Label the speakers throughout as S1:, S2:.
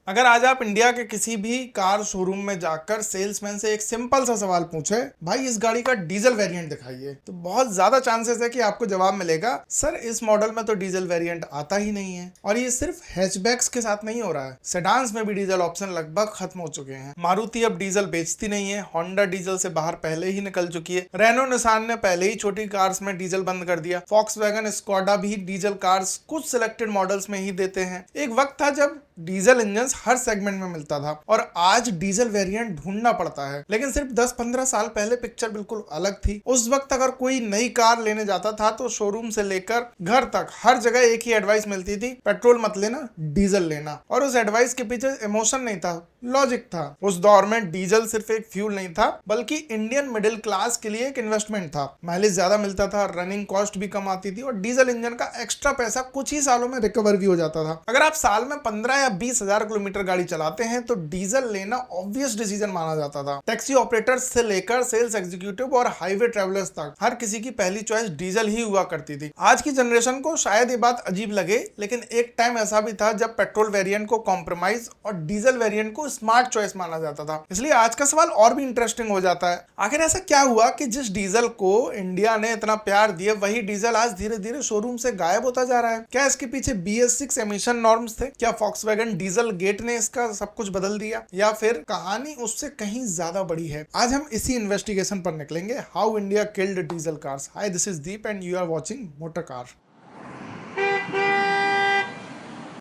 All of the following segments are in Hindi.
S1: अगर आज आप इंडिया के किसी भी कार शोरूम में जाकर सेल्समैन से एक सिंपल सा सवाल पूछे, भाई इस गाड़ी का डीजल वेरिएंट दिखाइए, तो बहुत ज्यादा चांसेस है कि आपको जवाब मिलेगा, सर इस मॉडल में तो डीजल वेरिएंट आता ही नहीं है। और ये सिर्फ हैचबैक्स के साथ नहीं हो रहा है, सेडान्स में भी डीजल ऑप्शन लगभग खत्म हो चुके हैं। मारुति अब डीजल बेचती नहीं है, होंडा डीजल से बाहर पहले ही निकल चुकी है, रेनो निसान ने पहले ही छोटी कार्स में डीजल बंद कर दिया, फॉक्सवैगन स्कोडा भी डीजल कार्स कुछ सिलेक्टेड मॉडल्स में ही देते हैं। एक वक्त था जब डीजल इंजन हर सेगमेंट में मिलता था और आज डीजल वेरिएंट ढूंढना पड़ता है। लेकिन सिर्फ 10-15 साल पहले पिक्चर बिल्कुल अलग थी। उस वक्त अगर कोई नई कार लेने जाता था तो शोरूम से लेकर घर तक हर जगह एक ही एडवाइस मिलती थी, पेट्रोल मत लेना, डीजल लेना। और उस एडवाइस के पीछे इमोशन नहीं था, लॉजिक था। उस दौर में डीजल सिर्फ एक फ्यूल नहीं था, बल्कि इंडियन मिडिल क्लास के लिए एक इन्वेस्टमेंट था। माइलेज ज्यादा मिलता था, रनिंग कॉस्ट भी कम आती थी और डीजल इंजन का एक्स्ट्रा पैसा कुछ ही सालों में रिकवर भी हो जाता था। अगर आप साल में 15 या 20,000 किलोमीटर गाड़ी चलाते हैं तो डीजल लेना ऑब्वियस डिसीजन माना जाता था। टैक्सी ऑपरेटर्स से लेकर सेल्स एग्जीक्यूटिव और हाईवे ट्रेवलर्स तक हर किसी की पहली चॉइस डीजल ही हुआ करती थी। आज की जनरेशन को शायद ये बात अजीब लगे, लेकिन एक टाइम ऐसा भी था जब पेट्रोल वेरिएंट को कॉम्प्रोमाइज और डीजल वेरिएंट को स्मार्ट चॉइस माना जाता था। इसलिए आज का सवाल और भी इंटरेस्टिंग हो जाता है, आखिर ऐसा क्या हुआ कि जिस डीजल को इंडिया ने इतना प्यार दिया, वही डीजल आज धीरे धीरे शोरूम से गायब होता जा रहा है। क्या इसके पीछे BS6 एमिशन नॉर्म्स थे? क्या फॉक्सवैगन डीजल गेट ने इसका सब कुछ बदल दिया, या फिर कहानी उससे कहीं ज्यादा बड़ी है? आज हम इसी इन्वेस्टिगेशन पर निकलेंगे। How India killed diesel cars. Hi, this is Deep and you are watching motor car.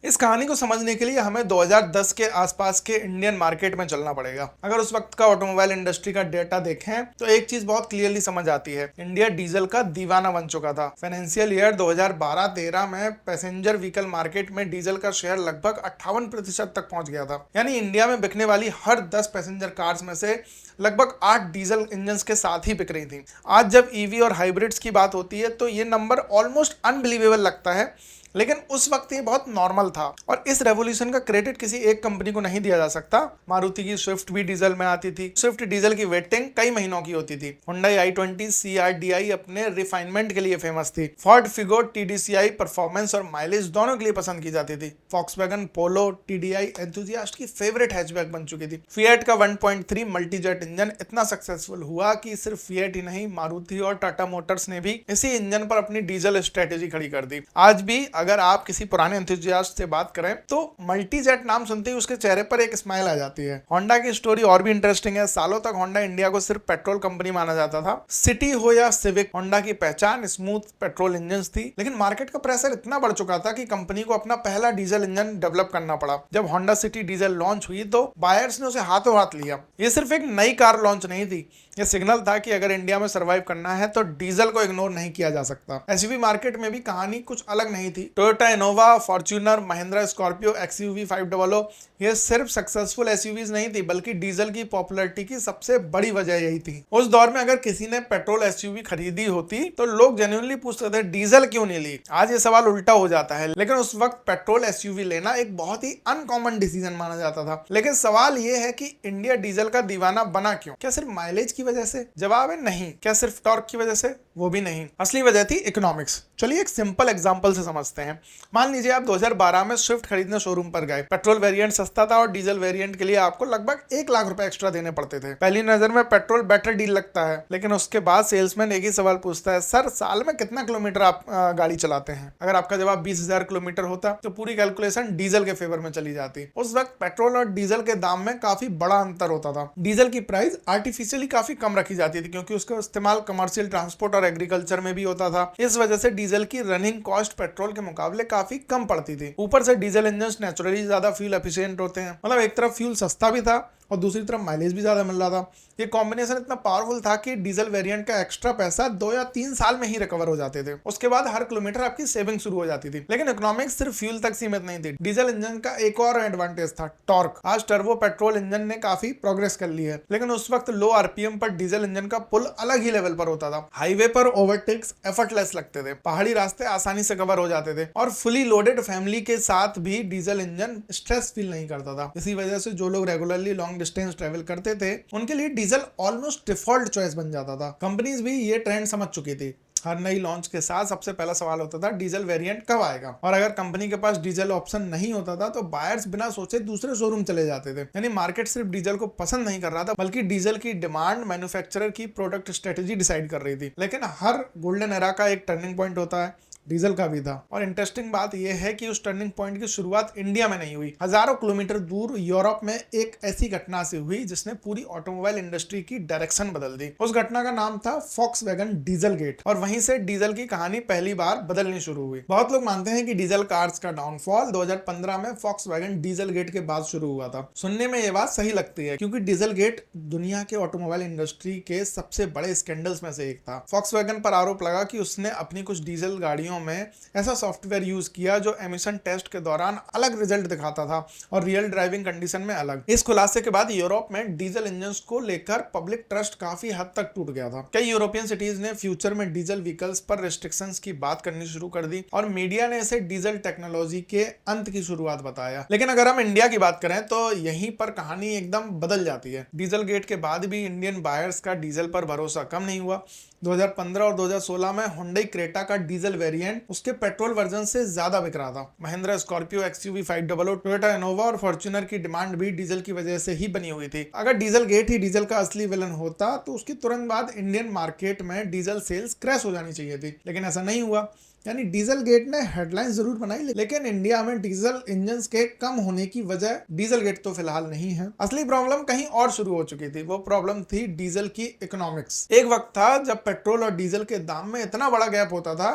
S1: इस कहानी को समझने के लिए हमें 2010 के आसपास के इंडियन मार्केट में चलना पड़ेगा। अगर उस वक्त का ऑटोमोबाइल इंडस्ट्री का डेटा देखें तो एक चीज बहुत क्लियरली समझ आती है, इंडिया डीजल का दीवाना बन चुका था। फाइनेंशियल ईयर 2012-13 में पैसेंजर व्हीकल मार्केट में डीजल का शेयर लगभग 58% तक पहुंच गया था। यानी इंडिया में बिकने वाली हर 10 पैसेंजर कार्स में से लगभग 8 डीजल इंजन के साथ ही बिक रही थी। आज जब ईवी और हाइब्रिड्स की बात होती है तो ये नंबर ऑलमोस्ट अनबिलीवेबल लगता है, लेकिन उस वक्त ये बहुत नॉर्मल था। और इस रेवोल्यूशन का क्रेडिट किसी एक कंपनी को नहीं दिया जा सकता। मारुति की स्विफ्ट भी डीजल में आती थी। स्विफ्ट डीजल की वेटिंग कई महीनों की होती थी। हुंडई i20 CRDI अपने रिफाइनमेंट के लिए फेमस थी। फोर्ड फिगो TDCi परफॉर्मेंस और माइलेज दोनों के लिए पसंद की जाती थी। फॉक्सवैगन पोलो TDI एंथुसियास्ट की फेवरेट हैचबैक बन चुकी थी। फिएट का 1.3 मल्टीजेट इंजन इतना सक्सेसफुल हुआ कि सिर्फ फिएट ही नहीं, मारुति और टाटा मोटर्स ने भी इसी इंजन पर अपनी डीजल स्ट्रेटेजी खड़ी कर दी। आज भी अगर आप किसी पुराने एंथुसियास्ट से बात करें तो मल्टीजेट नाम सुनते ही उसके चेहरे पर एक स्माइल आ जाती है। होंडा की स्टोरी और भी इंटरेस्टिंग है। सालों तक होंडा इंडिया को सिर्फ पेट्रोल कंपनी माना जाता था। सिटी हो या सिविक, होंडा की पहचान स्मूथ पेट्रोल इंजन थी। लेकिन मार्केट का प्रेशर इतना बढ़ चुका था कि कंपनी को अपना पहला डीजल इंजन डेवलप करना पड़ा। जब होंडा सिटी डीजल लॉन्च हुई तो बायर्स ने उसे हाथों हाथ लिया। ये सिर्फ एक नई कार लॉन्च नहीं थी, ये सिग्नल था कि अगर इंडिया में सर्वाइव करना है तो डीजल को इग्नोर नहीं किया जा सकता। एसयूवी मार्केट में भी कहानी कुछ अलग नहीं थी। Toyota Innova, Fortuner, Mahindra Scorpio, XUV 500 ये सिर्फ सक्सेसफुल एसयूवीज नहीं थी, बल्कि डीजल की पॉपुलैरिटी की सबसे बड़ी वजह यही थी। उस दौर में अगर किसी ने पेट्रोल एसयूवी खरीदी होती तो लोग जेन्युइनली पूछते थे डीजल क्यों नहीं ली। आज ये सवाल उल्टा हो जाता है, लेकिन उस वक्त पेट्रोल एसयूवी लेना एक बहुत ही अनकॉमन डिसीजन माना जाता था। लेकिन सवाल ये है कि इंडिया डीजल का दीवाना बना क्यों? क्या सिर्फ माइलेज की वजह से? जवाब है नहीं। क्या सिर्फ टॉर्क की वजह से? वो भी नहीं। असली वजह थी इकोनॉमिक्स। चलिए एक सिंपल एग्जांपल से समझते हैं। मान लीजिए आप 2012 में स्विफ्ट खरीदने शोरूम पर गए। पेट्रोल वेरिएंट सस्ता था और डीजल वेरिएंट के लिए आपको लगभग 1 लाख रुपए एक्स्ट्रा देने पड़ते थे। पहली नजर में पेट्रोल बेटर डील लगता है, लेकिन उसके बाद सेल्समैन एक ही सवाल पूछता है, सर साल में कितना किलोमीटर आप गाड़ी चलाते हैं? अगर आपका जवाब 20,000 किलोमीटर होता तो पूरी कैलकुलेशन डीजल के फेवर में चली जाती। उस वक्त पेट्रोल और डीजल के दाम में काफी बड़ा अंतर होता था। डीजल की प्राइस आर्टिफिशियली काफी कम रखी जाती थी, क्योंकि उसका इस्तेमाल कमर्शियल ट्रांसपोर्ट और एग्रीकल्चर में भी होता था। इस वजह से डीजल की रनिंग कॉस्ट पेट्रोल के मुकाबले काफी कम पड़ती थी। ऊपर से डीजल इंजन नेचुरली ज्यादा फ्यूल एफिशिएंट होते हैं। मतलब एक तरफ फ्यूल सस्ता भी था और दूसरी तरफ माइलेज भी ज्यादा मिल रहा था। ये कॉम्बिनेशन इतना पावरफुल था कि डीजल वेरिएंट का एक्स्ट्रा पैसा 2 या 3 साल में ही रिकवर हो जाते थे। उसके बाद हर किलोमीटर आपकी सेविंग शुरू हो जाती थी। लेकिन इकोनॉमिक्स सिर्फ फ्यूल तक सीमित नहीं थी। डीजल इंजन का एक और एडवांटेज था, टॉर्क। आज टर्बो पेट्रोल इंजन ने काफी प्रोग्रेस कर ली है, लेकिन उस वक्त लो आरपीएम पर डीजल इंजन का पुल अलग ही लेवल पर होता था। हाईवे पर ओवरटेक्स एफर्टलेस लगते थे, पहाड़ी रास्ते आसानी से कवर हो जाते थे और फुली लोडेड फैमिली के साथ भी डीजल इंजन स्ट्रेस फील नहीं करता था। इसी वजह से जो लोग रेगुलरली लॉन्ग डिस्टेंस ट्रेवल करते थे उनके लिए डीजल ऑलमोस्ट डिफॉल्ट चॉइस बन जाता था। कंपनीज भी ये ट्रेंड समझ चुकी थी। हर नई लॉन्च के साथ सबसे पहला सवाल होता था डीजल वेरिएंट कब आएगा, और अगर कंपनी के पास डीजल ऑप्शन नहीं होता था तो बायर्स बिना सोचे दूसरे शोरूम चले जाते थे। यानी मार्केट सिर्फ डीजल को पसंद नहीं कर रहा था, बल्कि डीजल की डिमांड मैन्युफैक्चरर की प्रोडक्ट स्ट्रेटेजी डिसाइड कर रही थी। लेकिन हर गोल्डन एरा का एक टर्निंग पॉइंट होता है, डीजल का भी था। और इंटरेस्टिंग बात यह है कि उस टर्निंग पॉइंट की शुरुआत इंडिया में नहीं हुई, हजारों किलोमीटर दूर यूरोप में एक ऐसी घटना से हुई जिसने पूरी ऑटोमोबाइल इंडस्ट्री की डायरेक्शन बदल दी। उस घटना का नाम था फॉक्सवैगन डीजल गेट, और वहीं से डीजल की कहानी पहली बार बदलनी शुरू हुई। बहुत लोग मानते हैं कि डीजल कार्स का डाउनफॉल 2015 में फॉक्सवैगन डीजल गेट के बाद शुरू हुआ था। सुनने में यह बात सही लगती है, क्योंकि डीजल गेट दुनिया के ऑटोमोबाइल इंडस्ट्री के सबसे बड़े स्कैंडल्स में से एक था। फॉक्सवैगन पर आरोप लगा कि उसने अपनी कुछ डीजल गाड़ियों में ऐसा सॉफ्टवेयर यूज किया जो एमिशन टेस्ट के दौरान अलग रिजल्ट दिखाता था और रियल ड्राइविंग कंडीशन में अलग। इस खुलासे के बाद यूरोप में डीजल इंजन्स को लेकर पब्लिक ट्रस्ट काफी हद तक टूट गया था। कई यूरोपियन सिटीज ने फ्यूचर में डीजल व्हीकल्स पर रिस्ट्रिक्शंस की बात करनी शुरू कर दी, और मीडिया ने इसे डीजल टेक्नोलॉजी के अंत की शुरुआत बताया। लेकिन अगर हम इंडिया की बात करें तो यहीं पर कहानी एकदम बदल जाती है। डीजल गेट के बाद भी इंडियन बायर्स का डीजल पर भरोसा कम नहीं हुआ। 2015 और 2016 में हुंडई क्रेटा का डीजल वेरिएंट उसके पेट्रोल वर्जन से ज्यादा बिक रहा था। Mahindra Scorpio XUV 500, Toyota Innova और फॉर्च्यूनर की डिमांड भी डीजल की वजह से ही बनी हुई थी। अगर डीजल गेट ही डीजल का असली विलन होता तो उसके तुरंत बाद इंडियन मार्केट में डीजल सेल्स क्रैश हो जानी चाहिए थी, लेकिन ऐसा नहीं हुआ। यानी डीजल गेट ने हेडलाइन जरूर बनाई, लेकिन इंडिया में डीजल इंजन्स के कम होने की वजह डीजल गेट तो फिलहाल नहीं है। असली प्रॉब्लम कहीं और शुरू हो चुकी थी। वो प्रॉब्लम थी डीजल की इकोनॉमिक्स। एक वक्त था जब पेट्रोल और डीजल के दाम में इतना बड़ा गैप होता था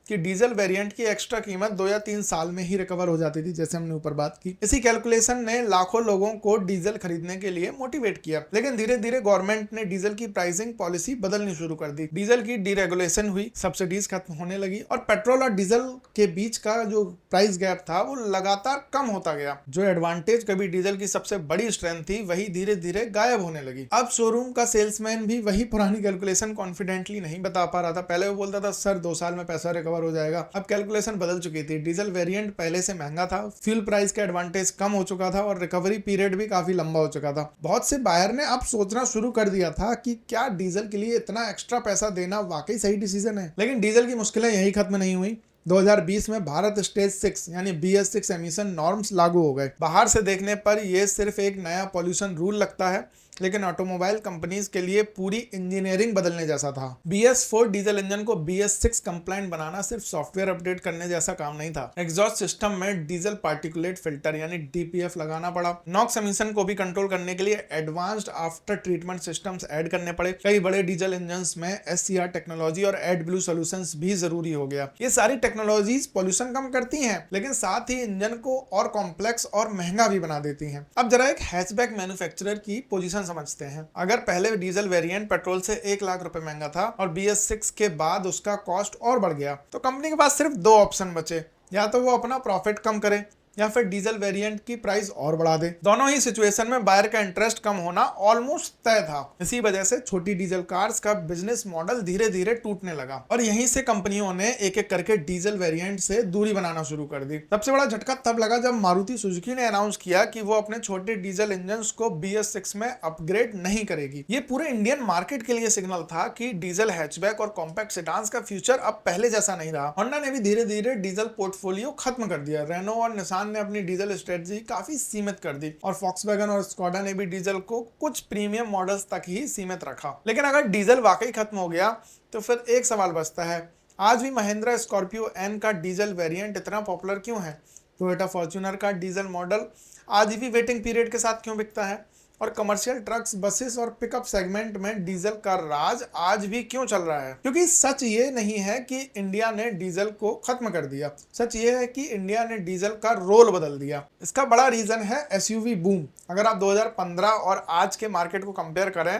S1: कि डीजल वेरिएंट की एक्स्ट्रा कीमत 2 या 3 साल में ही रिकवर हो जाती थी, जैसे हमने ऊपर बात की। इसी कैलकुलेशन ने लाखों लोगों को डीजल खरीदने के लिए मोटिवेट किया। लेकिन धीरे धीरे गवर्नमेंट ने डीजल की प्राइसिंग पॉलिसी बदलनी शुरू कर दी। डीजल की डीरेगुलेशन हुई, सब्सिडीज खत्म होने लगी, और पेट्रोल और डीजल के बीच का जो प्राइस गैप था वो लगातार कम होता गया। जो एडवांटेज कभी डीजल की सबसे बड़ी स्ट्रेंथ थी, वही धीरे धीरे गायब होने लगी। अब शोरूम का सेल्समैन भी वही पुरानी कैलकुलेशन कॉन्फिडेंटली नहीं बता पा रहा था। पहले वो बोलता था सर 2 साल में पैसा रिकवर हो जाएगा। अब कैलकुलेशन बदल चुकी थी। डीजल वेरिएंट पहले से महंगा था, फ्यूल प्राइस का एडवांटेज कम हो चुका था, और रिकवरी पीरियड भी काफी लंबा हो चुका था। बहुत से बायर ने अब सोचना शुरू कर दिया था कि क्या डीजल के लिए इतना एक्स्ट्रा पैसा देना वाकई सही डिसीजन है। लेकिन डीजल की मुश्किलें यही खत्म नहीं हुई। 2020 में भारत स्टेज 6 यानी BS6 एमिशन नॉर्म्स लागू हो गए। बाहर से देखने पर यह सिर्फ एक नया पॉल्यूशन रूल लगता है, लेकिन ऑटोमोबाइल कंपनीज के लिए पूरी इंजीनियरिंग बदलने जैसा था। BS4 डीजल इंजन को BS6 कंप्लायंट बनाना सिर्फ सॉफ्टवेयर अपडेट करने जैसा काम नहीं था। एग्जॉस्ट सिस्टम में डीजल पार्टिकुलेट फिल्टर यानी DPF लगाना पड़ा। नॉक्स एमिशन को भी कंट्रोल करने के लिए advanced after treatment systems add करने पड़े। कई बड़े डीजल इंजन्स में SCR टेक्नोलॉजी और एडब्लू सॉल्यूशंस भी जरूरी हो गया। ये सारी टेक्नोलॉजीज पॉल्यूशन कम करती हैं, लेकिन साथ ही इंजन को और कॉम्प्लेक्स और महंगा भी बना देती हैं। अब जरा एक हैचबैक मैन्युफैक्चरर की पोजीशन समझते हैं। अगर पहले डीजल वेरिएंट पेट्रोल से 1 लाख रुपए महंगा था और BS6 के बाद उसका कॉस्ट और बढ़ गया, तो कंपनी के पास सिर्फ 2 ऑप्शन बचे। या तो वो अपना प्रॉफिट कम करे या फिर डीजल वेरिएंट की प्राइस और बढ़ा दे। दोनों ही सिचुएशन में बायर का इंटरेस्ट कम होना ऑलमोस्ट तय था। इसी वजह से छोटी डीजल कार्स का बिजनेस मॉडल धीरे धीरे टूटने लगा, और यहीं से कंपनियों ने एक एक करके डीजल वेरिएंट से दूरी बनाना शुरू कर दी। सबसे बड़ा झटका तब लगा जब मारुति सुजुकी ने अनाउंस किया कि वो अपने छोटे डीजल इंजन को BS6 में अपग्रेड नहीं करेगी। ये पूरे इंडियन मार्केट के लिए सिग्नल था कि डीजल हैचबैक और कॉम्पैक्ट सेडान्स का फ्यूचर अब पहले जैसा नहीं रहा। होंडा ने भी धीरे धीरे डीजल पोर्टफोलियो खत्म कर दिया। रेनो और निसान ने अपनी डीजल स्ट्रेटजी काफी सीमित कर दी, और फॉक्सवैगन और स्कोडा ने भी डीजल को कुछ प्रीमियम मॉडल्स तक ही सीमित रखा। लेकिन अगर डीजल वाकई खत्म हो गया तो फिर एक सवाल बचता है, आज भी महिंद्रा स्कॉर्पियो एन का डीजल वेरिएंट इतना पॉपुलर क्यों है? टोयोटा फॉर्च्यूनर का डीजल मॉडल आज भी वेटिंग पीरियड के साथ क्यों बिकता है? और कमर्शियल ट्रक्स, बसेस और पिकअप सेगमेंट में डीजल का राज आज भी क्यों चल रहा है? क्योंकि सच ये नहीं है कि इंडिया ने डीजल को खत्म कर दिया, सच ये है कि इंडिया ने डीजल का रोल बदल दिया। इसका बड़ा रीजन है SUV बूम। अगर आप 2015 और आज के मार्केट को कंपेयर करें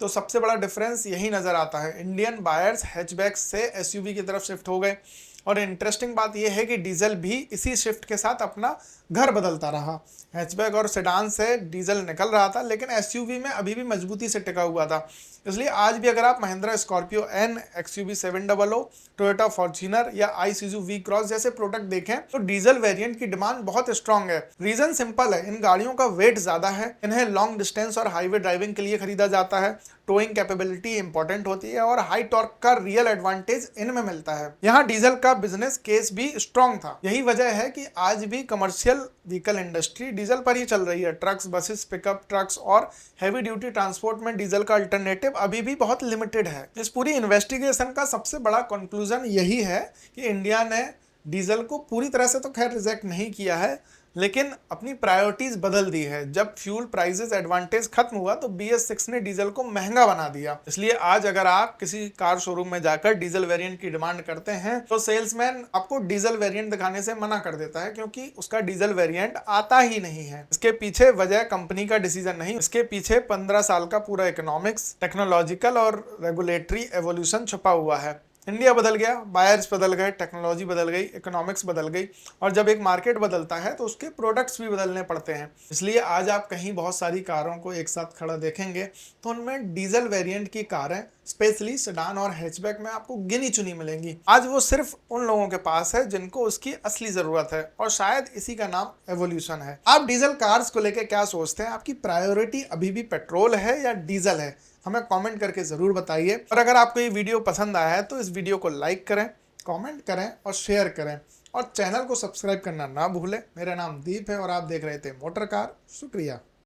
S1: तो सबसे बड़ा डिफरेंस यही नजर आता है। इंडियन बायर्स हैचबैक से SUV की तरफ शिफ्ट हो गए, और इंटरेस्टिंग बात यह है कि डीजल भी इसी शिफ्ट के साथ अपना घर बदलता रहा। हैचबैक और सेडान से डीजल निकल रहा था, लेकिन SUV में अभी भी मजबूती से टिका हुआ था। इसलिए आज भी अगर आप Mahindra Scorpio N, XUV 700, Toyota Fortuner या आईसुजू वी क्रॉस जैसे प्रोडक्ट देखें तो डीजल वेरिएंट की डिमांड बहुत स्ट्रांग है। रीजन सिंपल है, इन गाड़ियों का वेट ज्यादा है, इन्हें लॉन्ग डिस्टेंस और हाईवे ड्राइविंग के लिए खरीदा जाता है। टोइंग कैपेबिलिटी इंपॉर्टेंट होती है और हाई टॉर्क का रियल एडवांटेज इनमें मिलता है। यहाँ डीजल का बिजनेस केस भी स्ट्रॉन्ग था। यही वजह है कि आज भी कमर्शियल व्हीकल इंडस्ट्री डीजल पर ही चल रही है। ट्रक्स, बसेस, पिकअप ट्रक्स और हैवी ड्यूटी ट्रांसपोर्ट में डीजल का अल्टरनेटिव अभी भी बहुत लिमिटेड है। इस पूरी इन्वेस्टिगेशन का सबसे बड़ा कंक्लूजन यही है कि इंडिया ने डीजल को पूरी तरह से तो खैर रिजेक्ट नहीं किया है, लेकिन अपनी प्रायोरिटीज बदल दी है। जब फ्यूल प्राइसेस एडवांटेज खत्म हुआ तो BS6 ने डीजल को महंगा बना दिया। इसलिए आज अगर आप किसी कार शोरूम में जाकर डीजल वेरिएंट की डिमांड करते हैं तो सेल्समैन आपको डीजल वेरिएंट दिखाने से मना कर देता है, क्योंकि उसका डीजल वेरिएंट आता ही नहीं है। इसके पीछे वजह कंपनी का डिसीजन नहीं, इसके पीछे 15 साल का पूरा इकोनॉमिक्स, टेक्नोलॉजिकल और रेगुलेटरी एवोल्यूशन छुपा हुआ है। इंडिया बदल गया, बायर्स बदल गए, टेक्नोलॉजी बदल गई, इकोनॉमिक्स बदल गई, और जब एक मार्केट बदलता है तो उसके प्रोडक्ट्स भी बदलने पड़ते हैं। इसलिए आज आप कहीं बहुत सारी कारों को एक साथ खड़ा देखेंगे तो उनमें डीजल वेरिएंट की कारें स्पेशली सेडान और हैचबैक में आपको गिनी चुनी मिलेंगी। आज वो सिर्फ उन लोगों के पास है जिनको उसकी असली जरूरत है, और शायद इसी का नाम एवोल्यूशन है। आप डीजल कार्स को लेकर क्या सोचते हैं? आपकी प्रायोरिटी अभी भी पेट्रोल है या डीजल है? हमें कमेंट करके जरूर बताइए। और अगर आपको ये वीडियो पसंद आया है तो इस वीडियो को लाइक करें, कमेंट करें और शेयर करें, और चैनल को सब्सक्राइब करना ना भूलें। मेरा नाम दीप है और आप देख रहे थे मोटर कार। शुक्रिया।